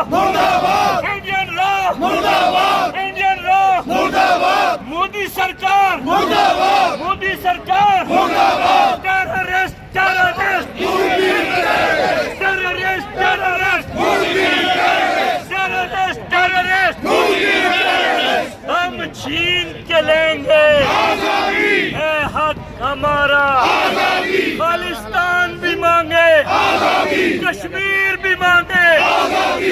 मुर्दाबाद, Indian law मुर्दाबाद, Indian law मुर्दाबाद, मोदी सरकार मुर्दाबाद, मोदी सरकार मुर्दाबाद, terrorist terrorist terrorist terrorist terrorist terrorist हम छीन के लेंगे आजादी, है हक हमारा आजादी, खालिस्तान भी मांगे आजादी, कश्मीर भी मांगे आजादी,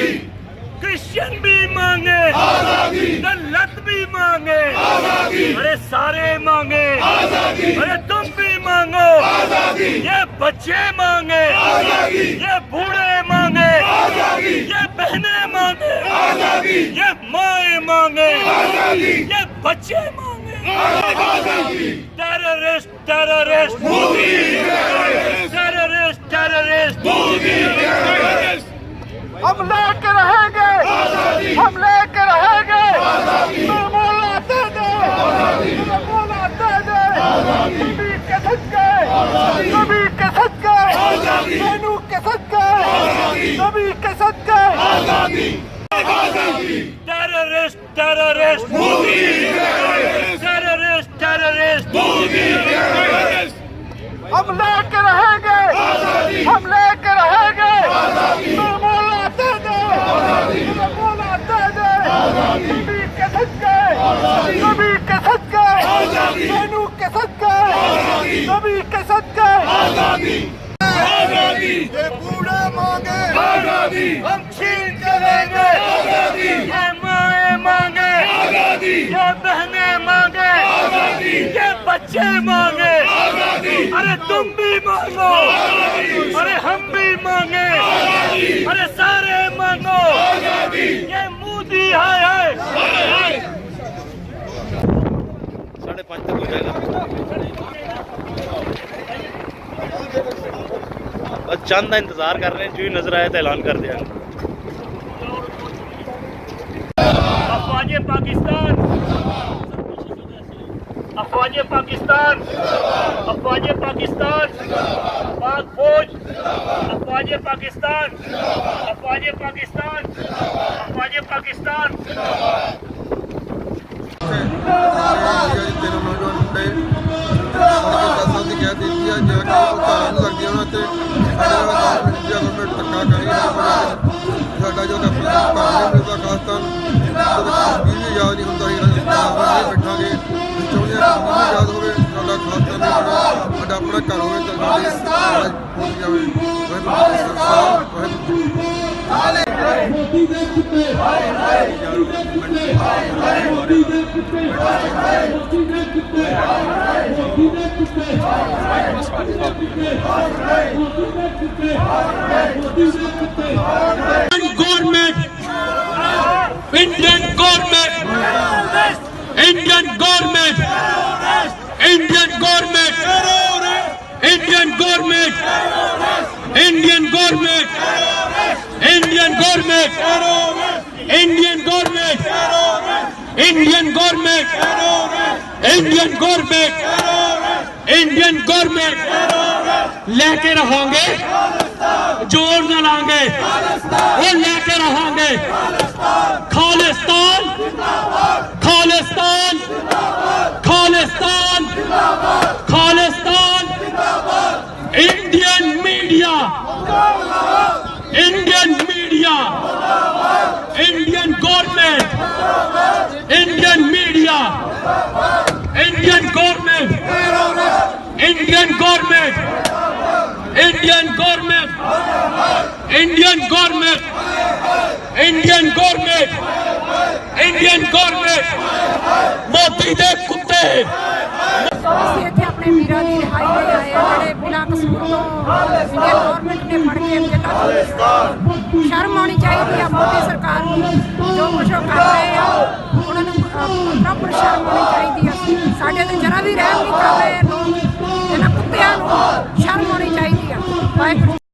क्रिश्चियन भी मांगे आजादी, दलित भी मांगे आजादी, अरे सारे मांगे आजादी, अरे तुम भी मांगो आजादी, ये बच्चे मांगे आजादी, ये बूढ़े मांगे आजादी, ये बहनें मांगे आजादी, ये माएं मांगे आजादी, ये बच्चे मांगे आजादी, terrorist terrorist Modi, terrorist terrorist Modi, हम लेके रहेंगे आजादी, हम लेके रहेंगे आजादी, बोलाते दे आजादी, बोलाते दे आजादी, कभी के सच्चे आजादी, कभी के सच्चे आजादी, मेनू के सच्चे आजादी, कभी के सच्चे आजादी, आजादी, terrorist terrorist Modi, terrorist terrorist Modi, हम लेके रहेंगे आजादी, हम लेके रहेंगे आजादी, बोलाते दे आजादी, बोलाते दे आजादी, कभी के सच्चे आजादी, कभी के सच्चे आजादी, मेनू के सच्चे आजादी, कभी के सच्चे आजादी, आजादी, ये बूढ़े मांगे आजादी, हम छीन के लेंगे आजादी, ये माएं मांगे आजादी, ये बहनें मांगे आजादी, ये बच्चे मांगे आजादी, अरे तुम भी मांगो आजादी, अरे हम भी मांगे आजादी, अरे सारे मांगो आजादी, ये मोदी है 5:30 तक हो जाएगा। बस चंद का इंतजार कर रहे हैं, जो ही नजर आया तो ऐलान कर दिया। अफवाजे पाकिस्तान, अफवाजे पाकिस्तान, अफवाजे पाकिस्तान, पाक फौज, अफवाजे Pakistan, अफवाजे Pakistan, अफवाजे Pakistan. Indian government, Indian government, Indian government, Indian government, Indian government, Indian government, Indian government, Indian government, Indian government, Indian government, लेके रहोगे, जोर न लाएंगे, वो लेके रहोगे, Khalistan, Khalistan, Khalistan, Khalistan, Indian media, Indian media, Indian government, Indian media, Indian government, Indian government, Indian government, Indian government, Indian government, Indian government, Modi दे कुत्ते। ਅਸੀਂ ਇੱਥੇ ਆਪਣੇ ਵੀਰਾਂ ਦੀ ਰਿਹਾਈ ਲਈ ਆਏ ਆ ਜਿਹੜੇ ਬਿਨਾਂ ਕਸੂਰ ਤੋਂ ਇੰਡੀਅਨ ਗਵਰਨਮੈਂਟ ਨੇ ਫੜ ਕੇ ਜੇਲ੍ਹਾਂ 'ਚ। ਸ਼ਰਮ ਆਉਣੀ ਚਾਹੀਦੀ ਆ ਮੋਦੀ ਸਰਕਾਰ ਨੂੰ, ਜੋ ਕੁਛ ਉਹ ਕਰ ਰਹੇ ਆ ਉਹਨਾਂ ਨੂੰ ਪ੍ਰੋਪਰ ਸ਼ਰਮ ਆਉਣੀ ਚਾਹੀਦੀ ਆ। ਸਾਡੇ ਤੇ ਜਰਾ ਵੀ ਰਹਿਮ ਨਹੀਂ ਕਰ ਰਹੇ ਲੋਕ, ਇਹਨਾਂ ਕੁੱਤਿਆਂ ਨੂੰ ਸ਼ਰਮ ਆਉਣੀ ਚਾਹੀਦੀ ਆ। ਵਾਹਿਗੁਰੂ।